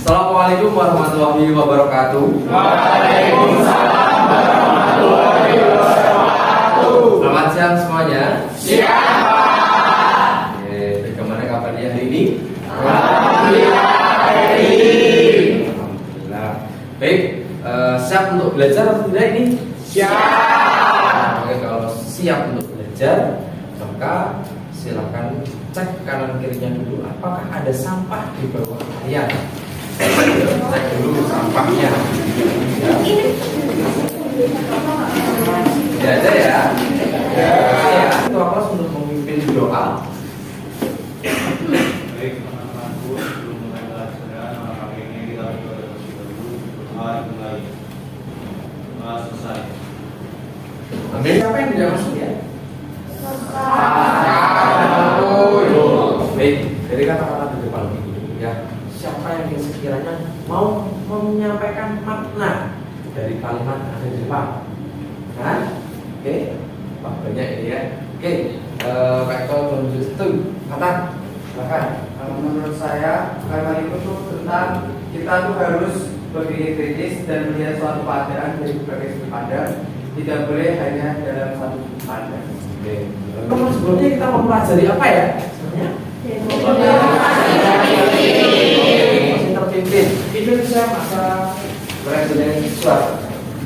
Assalamualaikum warahmatullahi wabarakatuh. Waalaikumsalam warahmatullahi wabarakatuh. Selamat siang semuanya. Siang. Bagaimana kabarnya hari ini? Alhamdulillah. Alhamdulillah. Baik, siap untuk belajar atau tidak ini? Siap. Oke, kalau siap untuk belajar, maka silakan cek kanan kirinya dulu. Apakah ada sampah di bawah kalian? Cek dulu sampahnya. Ya ada ya. Ya, itu kelas untuk memimpin doa. Baik teman-temanku, sebelum mulai pelajaran, maka kali ini kita berdoa dulu, berdoa dimulai. Doa selesai. Amin. Siapa yang tidak masuk ya? Baik, dari kata-kata di depan ini ya. Siapa yang sekiranya mau menyampaikan makna dari kalimat yang ada di depan? Nah, oke, wah banyak ini ya. Oke, Rektor menuju situ. Kata, silakan. Menurut saya, kalimat itu tuh tentang kita tuh harus berpikir kritis dan melihat suatu keadaan dari berbagai sudut pandang. Tidak boleh hanya dalam satu sudut pandang. Oke. Lalu sebelumnya kita mau pelajari apa ya? Sebenarnya? Masih terpimpin Indonesia masa presiden Soeharto.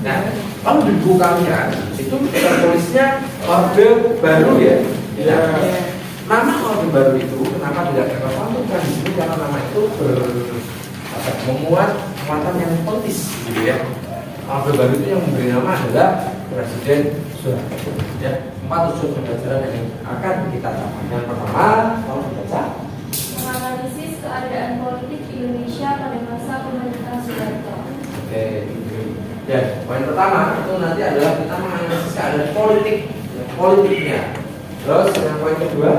Nah, kalau di buku kalian itu tertulisnya Orde Baru ya. Nah, nama Orde Baru itu kenapa tidak tercantumkan di sini karena nama itu memuat muatan yang politis, gitu ya. Orde Baru itu yang memberi nama adalah Presiden Soeharto. Ya, 4 unsur pembelajaran yang akan kita capai. Yang pertama, kalau dibaca menganalisis keadaan politik Indonesia pada masa pemerintahan Soeharto. Oke, ya, poin pertama itu nanti adalah kita menganalisis keadaan politiknya. Terus yang poin kedua,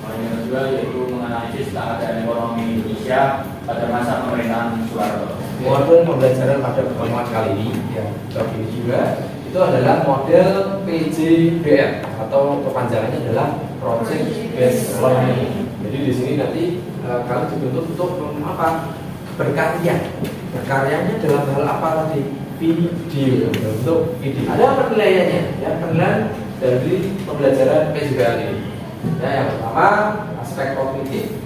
Poin yang kedua yaitu menganalisis keadaan ekonomi Indonesia pada masa pemerintahan Soeharto. model pembelajaran pada pertemuan kali ini, ya, ini juga itu adalah model PJBL atau kepanjangannya adalah Project Based Learning. Jadi di sini nanti kalian dituntut untuk apa? Berkarya. Berkaryanya dalam hal apa tadi? Video, bentuk video. Ada penilaiannya, ya, penilaian dari pembelajaran PJBL ini. Ya, yang pertama aspek kognitif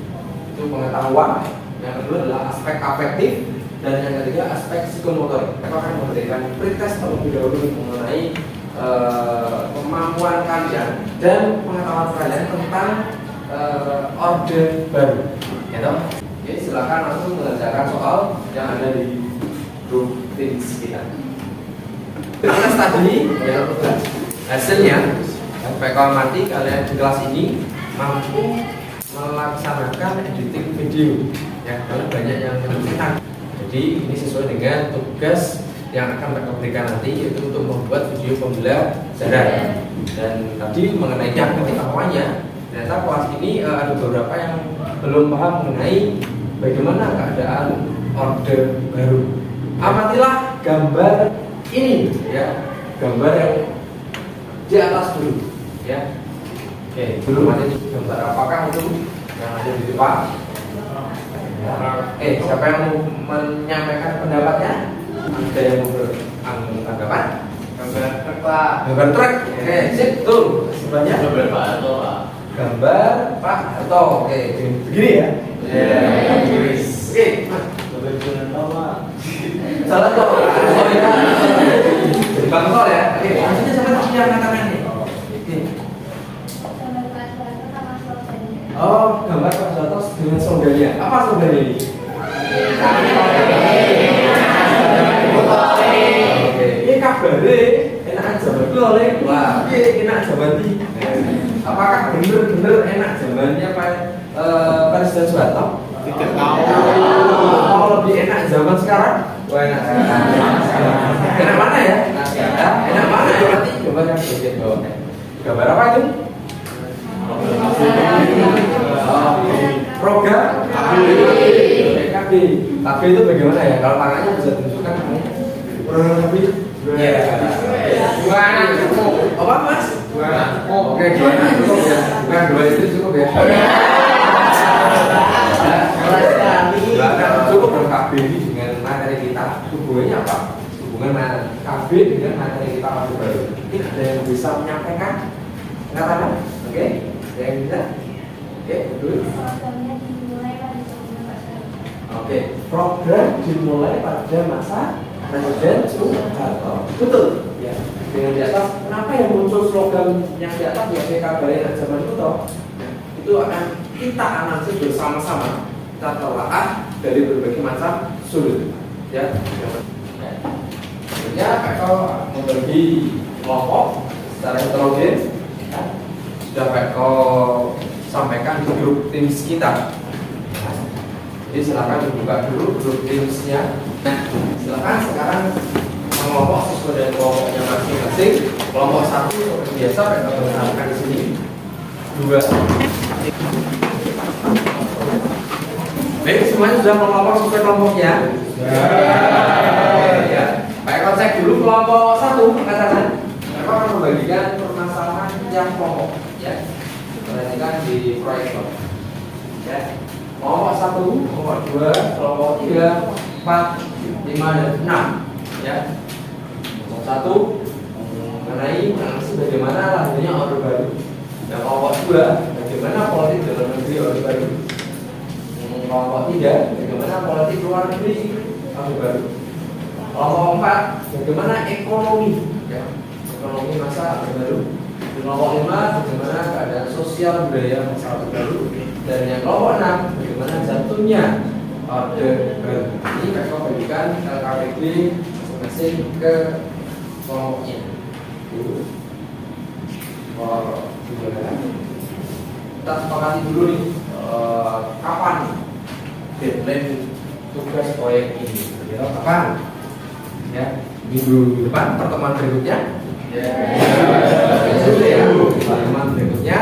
itu pengetahuan, yang kedua adalah aspek afektif, dan yang ketiga aspek psikomotorik. Kita akan memberikan pretest terlebih dahulu mengenai kemampuan kalian dan pengetahuan kalian tentang Orde Baru. Ya toh? Oke, silakan langsung mengerjakan soal yang ada di grup Teams kita. Kelas tadi ya tugas. Hasilnya sampai kalian mati kalian di kelas ini mampu melaksanakan editing video. Ya, kalian banyak yang menentukan. Jadi ini sesuai dengan tugas yang akan mereka berikan nanti, yaitu untuk membuat video pembelajaran. Dan tadi mengenai yang pengetahuannya, ternyata kelas ini ada beberapa yang belum paham mengenai bagaimana keadaan Orde Baru. Amatilah gambar ini, ya, gambar yang di atas dulu, ya. Oke, dulu mati gambar apakah itu yang ada di depan? Siapa yang mau menyampaikan pendapatnya? Ada yang mau beranggapan? Gambar truk Pak. Gambar truk. Oke, sip, tuh. Sebanyak Gambar Pak Harto, Pak. gambar Pak Harto. Oke, begini ya. Oke, Gambar jalan tol, Pak. salah toh. Oh ya. Bang Tol ya. Oke, maksudnya siapa yang mengatakan nih? Oke. Gambar Pak Soeharto sama slogannya. Oh, gambar Pak Harto dengan slogannya. Apa slogannya ini? Oke, ini kabare enak zaman dulu oleh wah, ini enak zaman ini. Apakah bener-bener enak zamannya Pak Presiden Soeharto? Tidak tahu. Mau lebih enak zaman sekarang? Wah, enak sekarang. Enak mana ya? Enak mana ya? Nanti gambar yang bagian bawah. Gambar apa itu? Program PKB. KB itu bagaimana ya? Kalau tangannya bisa tunjukkan namanya. Program KB. Ya. Dua anak cukup. Apa Mas? Dua anak cukup. Oke, dua anak cukup ya. Bukan dua istri cukup ya. Dua anak cukup. ini dengan materi kita hubungannya apa? Hubungan KB dengan materi kita Orde Baru. Mungkin ada yang bisa menyampaikan? Katakan, oke? Yang bisa? Oke, betul. Programnya dimulai pada zaman Pak Soeharto. Oke, program dimulai pada masa Presiden Soeharto. Betul. Ya. Dengan di atas, kenapa yang muncul slogan yang di atas ya PKB zaman itu toh? Itu akan kita analisis bersama-sama. Kita telaah dari berbagai macam sudut. Ya. Sebenarnya Pak membagi kelompok secara heterogen. Ya. Sudah Pak sampaikan di grup Teams kita. Jadi silakan dibuka dulu grup Teams-nya. Nah, silakan sekarang mengelompok sesuai dengan kelompoknya masing-masing. Kelompok 1 seperti biasa kita gunakan di sini. 2. Baik, semuanya sudah mengelompok sesuai kelompoknya. Ya. Pak Eko cek dulu kelompok 1 katakan. Pak Eko akan membagikan permasalahan yang pokok. Ya. Perhatikan di proyektor. Ya. Kelompok 1, kelompok 2, kelompok 3, 4, 5, dan 6. Ya. Kelompok 1 mengenai menganalisis bagaimana lahirnya Orde Baru. Dan kelompok 2 bagaimana politik dalam negeri Orde Baru. Kelompok 3 bagaimana politik luar negeri Orde Baru. Kelompok 4 bagaimana ekonomi, ya, ekonomi masa Orde Baru. Kelompok 5 bagaimana keadaan sosial budaya masa Orde Baru. Dan yang kelompok 6 bagaimana jatuhnya Orde Baru. Ini kita bagikan LKPD masing-masing ke kelompoknya. Kita sepakati dulu nih kapan deadline tugas proyek ini. Kira kapan? Ya, minggu depan pertemuan berikutnya. Ya, sudah ya. Pertemuan berikutnya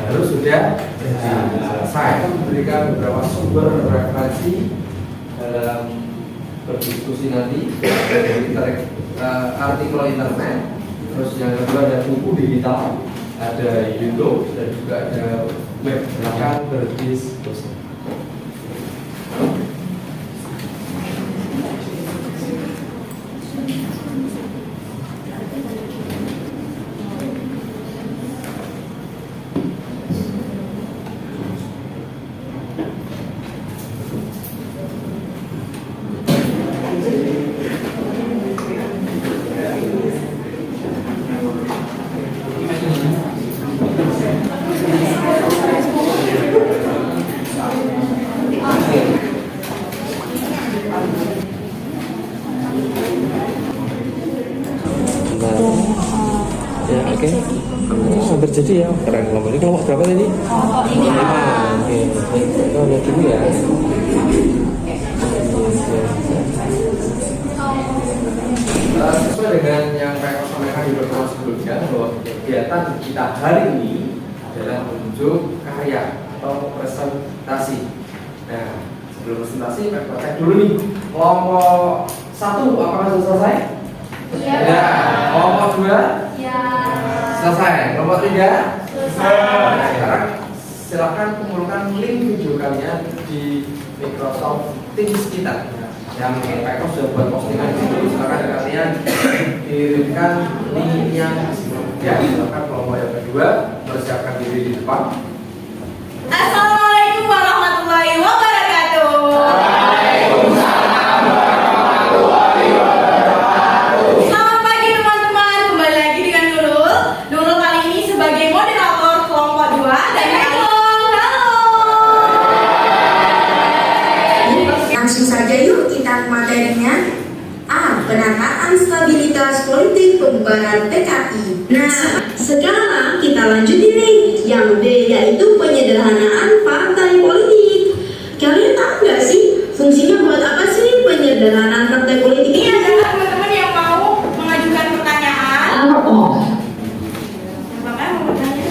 harus sudah selesai. Kita memberikan beberapa sumber referensi dalam berdiskusi nanti dari artikel internet. Terus yang kedua ada buku digital, ada YouTube dan juga ada web. Silakan berdiskusi. Ya, oke. Hampir jadi ya. Keren kelompok ini. Kelompok berapa tadi? Kelompok 5. Oke. Kita lihat dulu ya. Sesuai dengan yang Pak sampaikan di pertemuan sebelumnya bahwa kegiatan kita hari ini adalah menunjuk karya atau presentasi. Nah, sebelum presentasi Pak cek dulu nih kelompok 1 apakah sudah selesai? Iya. Ya. Kelompok 2 Ya. selesai. Kelompok 3 Selesai. Nah, sekarang silakan kumpulkan link video kalian di Microsoft Teams kita. Yang Pak sudah buat postingan itu, silakan kalian kirimkan linknya. Ya, silakan kelompok yang kedua persiapkan diri di depan. Assalamualaikum warahmatullahi wabarakatuh. Waalaikumsalam warahmatullahi wabarakatuh. Selamat pagi teman-teman, kembali lagi dengan Nurul. Nurul kali ini sebagai moderator kelompok 2 dan halo. Langsung saja yuk kita ke materinya. A. Penataan stabilitas politik pembubaran PKI. Nah, sekarang kita lanjutin nih. Yang B yaitu penyederhanaan partai politik. Kalian tahu nggak sih fungsinya buat apa sih penyederhanaan partai politik Ini ini? adalah teman-teman yang mau mengajukan pertanyaan. Silakan mau bertanya.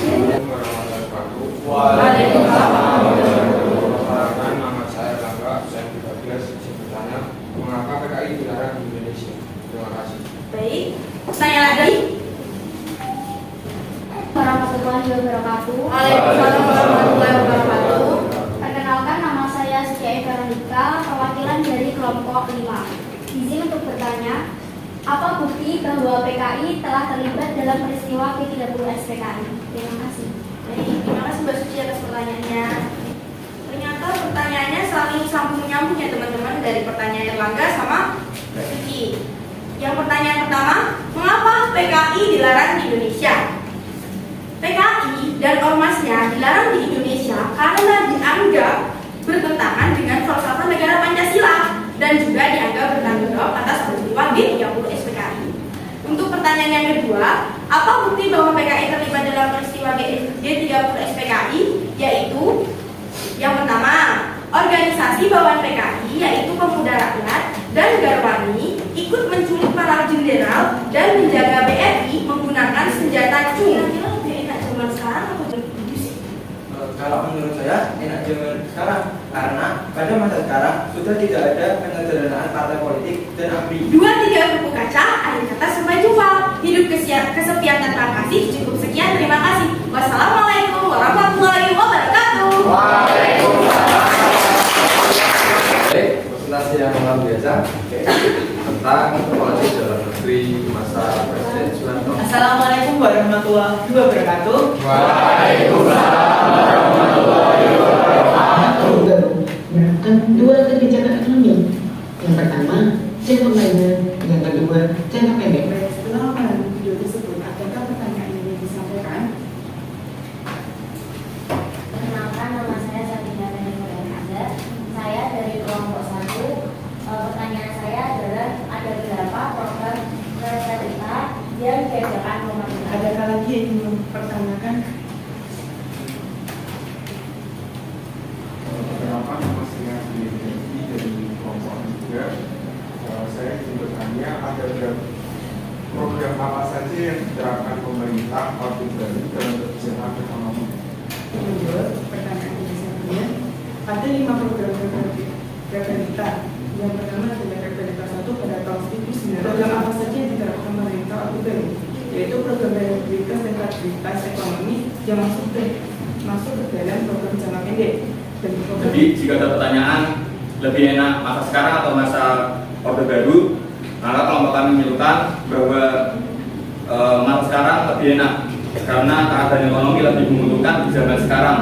Waalaikumsalam. Nama saya Rangga, saya 13, izin bertanya, mengapa PKI dilarang di Indonesia? Terima kasih. Baik, tanya lagi. Warahmatullahi wabarakatuh. Waalaikumsalam warahmatullahi wabarakatuh. pokok 5. Izin untuk bertanya, apa bukti bahwa PKI telah terlibat dalam peristiwa P30 SPKI? Terima kasih. Baik, terima kasih Mbak Suci atas pertanyaannya. Ternyata pertanyaannya saling sambung menyambung ya teman-teman, dari pertanyaan Erlangga sama Mbak Suci. Yang pertanyaan pertama, mengapa PKI dilarang di Indonesia? PKI dan ormasnya dilarang di Indonesia karena dianggap bertentangan dengan falsafah negara Pancasila dan juga dianggap bertanggung jawab atas peristiwa G30 SPKI. Untuk pertanyaan yang kedua, apa bukti bahwa PKI terlibat dalam peristiwa G30 SPKI? Yaitu yang pertama, organisasi bawahan PKI yaitu Pemuda Rakyat dan Garwani ikut menculik para jenderal dan menjaga BRI menggunakan senjata cung. Kira-kira lebih enak zaman sekarang atau dulu sih? Kalau menurut saya enak zaman sekarang, karena pada masa sekarang sudah tidak ada penyederhanaan partai politik dan ABRI. 2-3 buku kaca, akhir kata sampai jumpa. Hidup kesepian tanpa kasih. Cukup sekian, terima kasih. Wassalamualaikum warahmatullahi wabarakatuh. Baik, presentasi yang luar biasa tentang politik dalam negeri masa Presiden Soeharto. Assalamualaikum warahmatullahi wabarakatuh. Waalaikumsalam warahmatullahi wabarakatuh. Menerapkan dua kebijakan ekonomi. Yang pertama, jangka panjang. Yang kedua, jangka pendek. Setelah menonton video tersebut, adakah pertanyaan yang ingin disampaikan? Perkenalkan, nama saya Sabrina Nurhaliza. Saya dari kelompok 1. Pertanyaan saya adalah, ada berapa program kerja yang diadakan pemerintah? Adakah lagi yang ingin mempertanyakan? Kenapa nama saya dari kelompok 3? Saya ingin bertanya, ada program apa saja yang diterapkan pemerintah Orde Baru dalam kebijakan ekonomi? Menurut pertanyaan ini sebelumnya, ada 5 program Kerberita. Yang pertama adalah Kerberita 1 pada tahun 1999. Program apa saja yang diterapkan pemerintah Orde Baru? Yaitu program rehabilitas dan stabilitas ekonomi yang masuk ke dalam program jangka pendek. Jadi jika ada pertanyaan lebih enak masa sekarang atau masa Orde Baru, maka kelompok kami menyebutkan bahwa masa sekarang lebih enak karena keadaan ekonomi lebih membutuhkan di zaman sekarang.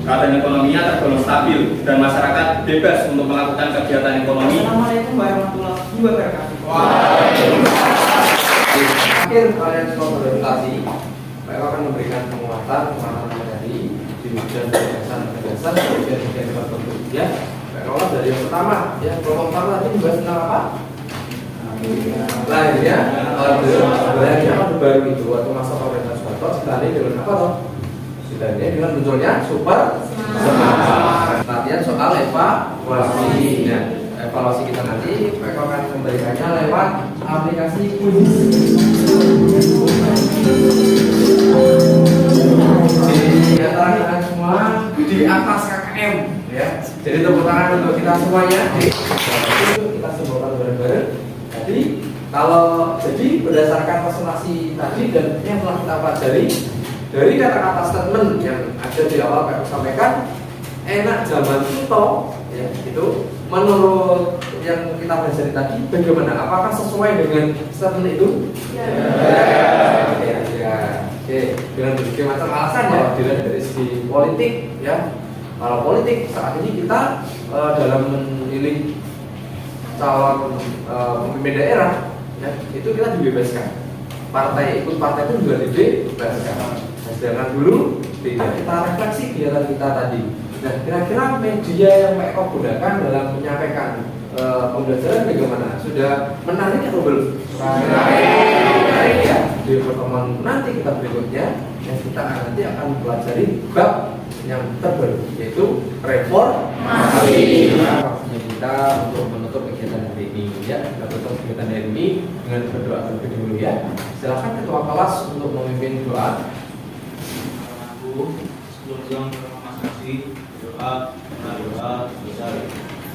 Keadaan ekonominya tergolong stabil dan masyarakat bebas untuk melakukan kegiatan ekonomi. Assalamualaikum warahmatullahi wabarakatuh. Akhir kalian semua berorientasi, mereka akan memberikan penguatan materi di ujian gagasan ujian tertentu ya. Kalau dari yang pertama, ya kelompok pertama tadi membahas tentang apa? Lahirnya Orde Baru itu waktu masa pemerintahan Soeharto ditandai dengan apa toh? Ditandai dengan munculnya super semangat. Latihan soal evaluasi. Nah, evaluasi kita nanti mereka akan memberikannya lewat aplikasi kuis. Di antara kalian semua di atas KKM ya. Jadi tepuk tangan untuk kita semuanya. Kita sebutkan bareng-bareng. Jadi berdasarkan presentasi tadi dan yang telah kita pelajari dari kata-kata statement yang ada di awal Pak sampaikan, enak zaman itu ya itu menurut yang kita pelajari tadi bagaimana? Apakah sesuai dengan statement itu? Ya. Oke, dengan berbagai macam alasan ya, dilihat dari segi politik ya. Kalau politik saat ini kita dalam memilih calon pemimpin daerah ya, itu kita dibebaskan. Ikut partai pun juga dibebaskan. Nah, sedangkan dulu tidak, kita refleksi kegiatan kita tadi. Nah, kira-kira media yang Pak Eko gunakan dalam menyampaikan pembelajaran bagaimana? Sudah menarik atau belum? Menarik ya. Di pertemuan nanti kita berikutnya yang kita nanti akan pelajari bab yang terbaru yaitu reformasi. Waktunya kita untuk menutup kegiatan hari ini ya. Kita tutup kegiatan hari ini dengan berdoa terlebih dahulu ya. Silakan ketua kelas untuk memimpin doa. Aku sebelum Mas Kasih doa besar.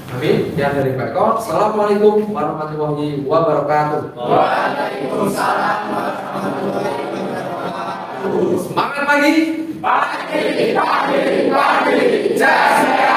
Amin. Yang dari Pak Eko. Assalamualaikum warahmatullahi wabarakatuh. Waalaikumsalam warahmatullahi wabarakatuh. Semangat pagi. Pagi. Jasa.